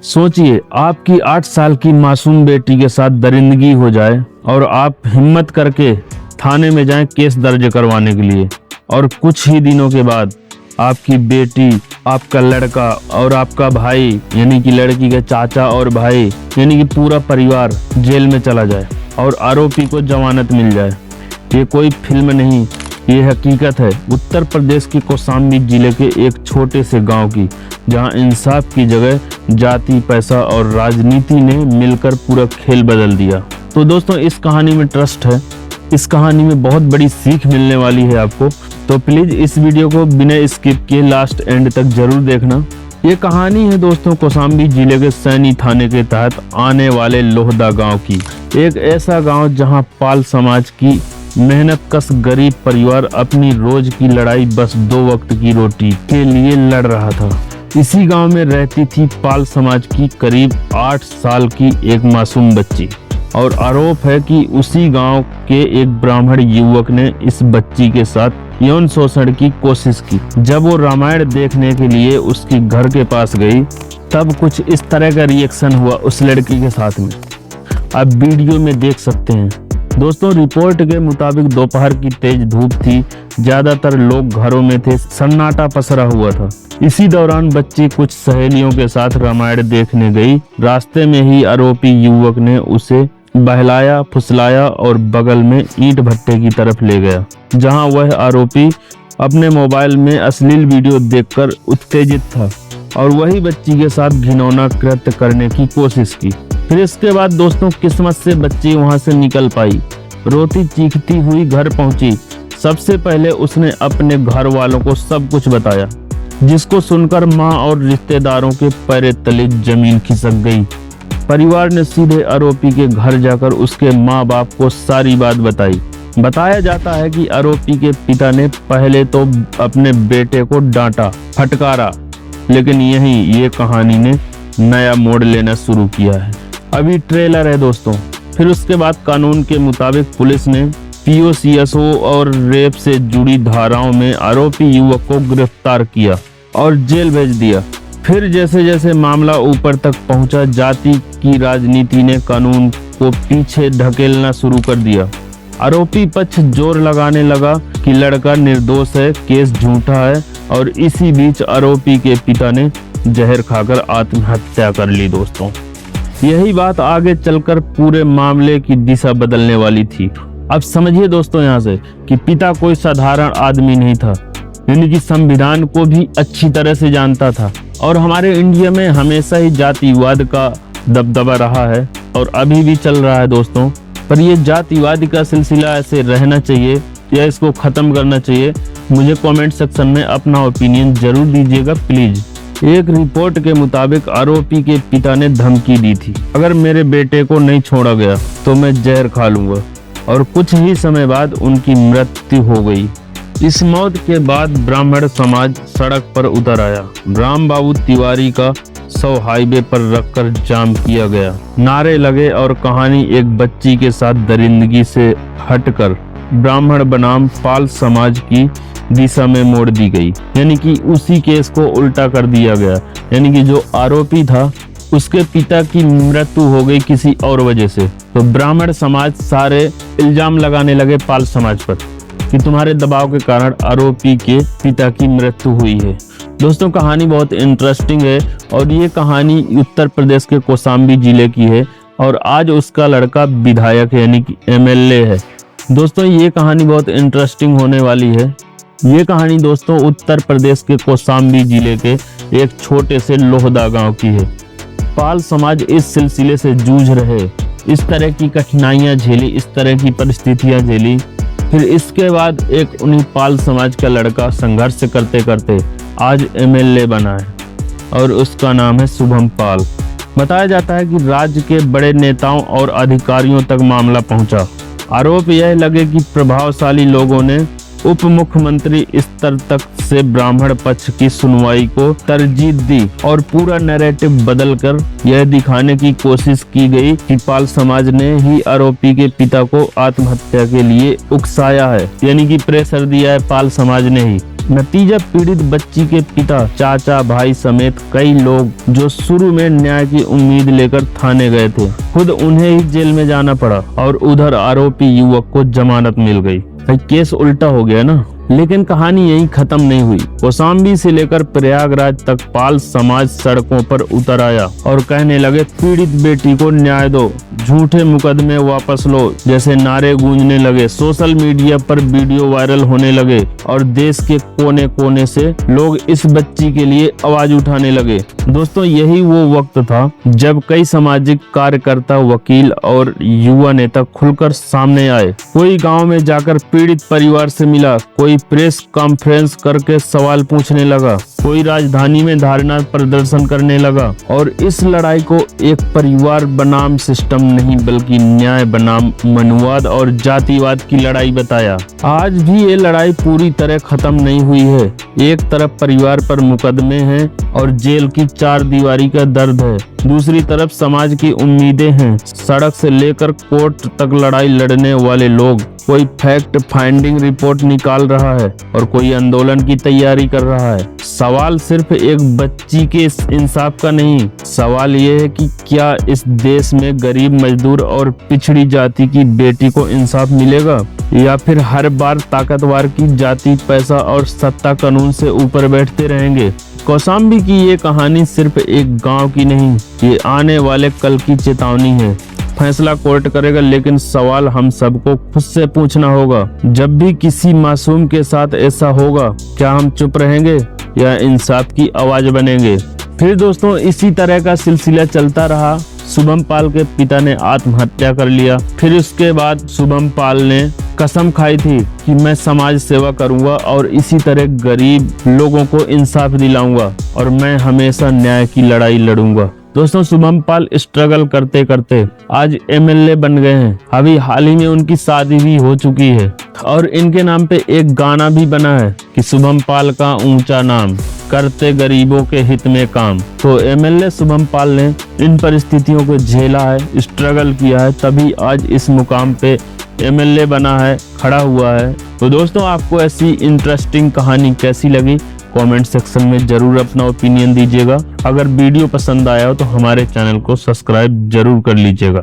सोचिए आपकी 8 साल की मासूम बेटी के साथ दरिंदगी हो जाए और आप हिम्मत करके थाने में जाएं केस दर्ज करवाने के लिए, और कुछ ही दिनों के बाद आपकी बेटी, आपका लड़का और आपका भाई यानी कि लड़की के चाचा और भाई यानी कि पूरा परिवार जेल में चला जाए और आरोपी को जमानत मिल जाए। ये कोई फिल्म नहीं, ये हकीकत है उत्तर प्रदेश के कौशाम्बी जिले के एक छोटे से गांव की, जहां इंसाफ की जगह जाति, पैसा और राजनीति ने मिलकर पूरा खेल बदल दिया। तो दोस्तों, इस कहानी में ट्रस्ट है, इस कहानी में बहुत बड़ी सीख मिलने वाली है आपको। तो प्लीज इस वीडियो को बिना स्किप किए लास्ट एंड तक जरूर देखना। ये कहानी है दोस्तों कौशाम्बी जिले के सैनी थाने के तहत आने वाले लोहदा गांव की। एक ऐसा गांव जहां पाल समाज की मेहनत कश गरीब परिवार अपनी रोज की लड़ाई बस 2 वक्त की रोटी के लिए लड़ रहा था। इसी गांव में रहती थी पाल समाज की करीब 8 साल की एक मासूम बच्ची, और आरोप है कि उसी गांव के एक ब्राह्मण युवक ने इस बच्ची के साथ यौन शोषण की कोशिश की। जब वो रामायण देखने के लिए उसके घर के पास गई, तब कुछ इस तरह का रिएक्शन हुआ उस लड़की के साथ में। आप वीडियो में देख सकते हैं। दोस्तों, रिपोर्ट के मुताबिक दोपहर की तेज धूप थी, ज्यादातर लोग घरों में थे, सन्नाटा पसरा हुआ था। इसी दौरान बच्ची कुछ सहेलियों के साथ रामायण देखने गई। रास्ते में ही आरोपी युवक ने उसे बहलाया, फुसलाया और बगल में ईंट भट्टे की तरफ ले गया, जहां वह आरोपी अपने मोबाइल में अश्लील वीडियो देखकर उत्तेजित था और वही बच्ची के साथ घिनौना कृत्य करने की कोशिश की। फिर इसके बाद दोस्तों, किस्मत से बच्ची वहां से निकल पाई। रोती चीखती हुई घर पहुंची। सबसे पहले उसने अपने घर वालों को सब कुछ बताया, जिसको सुनकर मां और रिश्तेदारों के पैर तले जमीन खिसक गई। परिवार ने सीधे आरोपी के घर जाकर उसके माँ बाप को सारी बात बताई। बताया जाता है कि आरोपी के पिता ने पहले तो अपने बेटे को डांटा, फटकारा, लेकिन यहीं ये कहानी ने नया मोड़ लेना शुरू किया है। अभी ट्रेलर है दोस्तों। फिर उसके बाद कानून के मुताबिक पुलिस ने POCSO और रेप से जुड़ी धाराओं में आरोपी युवक को गिरफ्तार किया और जेल भेज दिया। फिर जैसे जैसे मामला ऊपर तक पहुंचा, जाति की राजनीति ने कानून को पीछे ढकेलना शुरू कर दिया। आरोपी पक्ष जोर लगाने लगा कि लड़का निर्दोष है, केस झूठा है, और इसी बीच आरोपी के पिता ने जहर खाकर आत्महत्या कर ली। दोस्तों, यही बात आगे चलकर पूरे मामले की दिशा बदलने वाली थी। अब समझिए दोस्तों यहाँ से कि पिता कोई साधारण आदमी नहीं था, यानी कि संविधान को भी अच्छी तरह से जानता था। और हमारे इंडिया में हमेशा ही जातिवाद का दबदबा रहा है और अभी भी चल रहा है दोस्तों। पर ये जातिवाद का सिलसिला ऐसे रहना चाहिए या इसको खत्म करना चाहिए? मुझे कमेंट सेक्शन में अपना ओपिनियन जरूर दीजिएगा प्लीज। एक रिपोर्ट के मुताबिक आरोपी के पिता ने धमकी दी थी, अगर मेरे बेटे को नहीं छोड़ा गया तो मैं जहर खा लूंगा, और कुछ ही समय बाद उनकी मृत्यु हो गई। इस मौत के बाद ब्राह्मण समाज सड़क पर उतर आया। राम बाबू तिवारी का 100 हाईवे पर रखकर जाम किया गया। नारे लगे और कहानी एक बच्ची के साथ दरिंदगी से हटकर ब्राह्मण बनाम पाल समाज की दिशा में मोड़ दी गई, यानी कि उसी केस को उल्टा कर दिया गया। यानी कि जो आरोपी था उसके पिता की मृत्यु हो गई किसी और वजह से, तो ब्राह्मण समाज सारे इल्जाम लगाने लगे पाल समाज पर कि तुम्हारे दबाव के कारण आरोपी के पिता की मृत्यु हुई है। दोस्तों, कहानी बहुत इंटरेस्टिंग है और ये कहानी उत्तर प्रदेश के कौशाम्बी जिले की है और आज उसका लड़का विधायक यानी कि MLA है। दोस्तों, ये कहानी बहुत इंटरेस्टिंग होने वाली है। ये कहानी दोस्तों उत्तर प्रदेश के कौशाम्बी जिले के एक छोटे से लोहदा गांव की है। पाल समाज इस सिलसिले से जूझ रहे, इस तरह की कठिनाइयां झेली, इस तरह की परिस्थितियां झेली। फिर इसके बाद एक उन्हीं पाल समाज का लड़का संघर्ष करते करते आज MLA बना है और उसका नाम है शुभम पाल। बताया जाता है कि राज्य के बड़े नेताओं और अधिकारियों तक मामला पहुंचा। आरोप यह लगे कि प्रभावशाली लोगों ने उप मुख्यमंत्री स्तर तक से ब्राह्मण पक्ष की सुनवाई को तरजीह दी और पूरा नैरेटिव बदलकर यह दिखाने की कोशिश की गई कि पाल समाज ने ही आरोपी के पिता को आत्महत्या के लिए उकसाया है, यानी कि प्रेशर दिया है पाल समाज ने ही। नतीजा पीड़ित बच्ची के पिता, चाचा, भाई समेत कई लोग जो शुरू में न्याय की उम्मीद लेकर थाने गए थे, खुद उन्हें ही जेल में जाना पड़ा और उधर आरोपी युवक को जमानत मिल गई। भाई केस उल्टा हो गया ना। लेकिन कहानी यहीं खत्म नहीं हुई। कौशाम्बी से लेकर प्रयागराज तक पाल समाज सड़कों पर उतर आया और कहने लगे पीड़ित बेटी को न्याय दो, झूठे मुकदमे वापस लो जैसे नारे गूंजने लगे। सोशल मीडिया पर वीडियो वायरल होने लगे और देश के कोने कोने से लोग इस बच्ची के लिए आवाज उठाने लगे। दोस्तों यही वो वक्त था जब कई सामाजिक कार्यकर्ता, वकील और युवा नेता खुलकर सामने आए। कोई गांव में जाकर पीड़ित परिवार से मिला, कोई प्रेस कॉन्फ्रेंस करके सवाल पूछने लगा, कोई राजधानी में धरना प्रदर्शन करने लगा और इस लड़ाई को एक परिवार बनाम सिस्टम नहीं बल्कि न्याय बनाम मनुवाद और जातिवाद की लड़ाई बताया। आज भी ये लड़ाई पूरी तरह खत्म नहीं हुई है। एक तरफ परिवार पर मुकदमे हैं और जेल की चार दीवारी का दर्द है, दूसरी तरफ समाज की उम्मीदें हैं। सड़क से लेकर कोर्ट तक लड़ाई लड़ने वाले लोग, कोई फैक्ट फाइंडिंग रिपोर्ट निकाल रहा है और कोई आंदोलन की तैयारी कर रहा है। सवाल सिर्फ एक बच्ची के इंसाफ का नहीं, सवाल ये है कि क्या इस देश में गरीब, मजदूर और पिछड़ी जाति की बेटी को इंसाफ मिलेगा या फिर हर बार ताकतवर की जाति पैसा और सत्ता कानून से ऊपर बैठते रहेंगे। कौशाम्बी की ये कहानी सिर्फ एक गांव की नहीं, ये आने वाले कल की चेतावनी है। फैसला कोर्ट करेगा लेकिन सवाल हम सबको खुद से पूछना होगा। जब भी किसी मासूम के साथ ऐसा होगा, क्या हम चुप रहेंगे या इंसाफ की आवाज बनेंगे? फिर दोस्तों इसी तरह का सिलसिला चलता रहा। शुभम पाल के पिता ने आत्महत्या कर लिया। फिर उसके बाद शुभम पाल ने कसम खाई थी कि मैं समाज सेवा करूंगा और इसी तरह गरीब लोगों को इंसाफ दिलाऊंगा और मैं हमेशा न्याय की लड़ाई लड़ूंगा। दोस्तों शुभम पाल स्ट्रगल करते करते आज एमएलए बन गए हैं। अभी हाल ही में उनकी शादी भी हो चुकी है और इनके नाम पे एक गाना भी बना है कि शुभम पाल का ऊंचा नाम, करते गरीबों के हित में काम। तो एमएलए शुभम पाल ने इन परिस्थितियों को झेला है, स्ट्रगल किया है, तभी आज इस मुकाम पे एमएलए बना है, खड़ा हुआ है। तो दोस्तों आपको ऐसी इंटरेस्टिंग कहानी कैसी लगी कमेंट सेक्शन में जरूर अपना ओपिनियन दीजिएगा। अगर वीडियो पसंद आया हो तो हमारे चैनल को सब्सक्राइब जरूर कर लीजिएगा।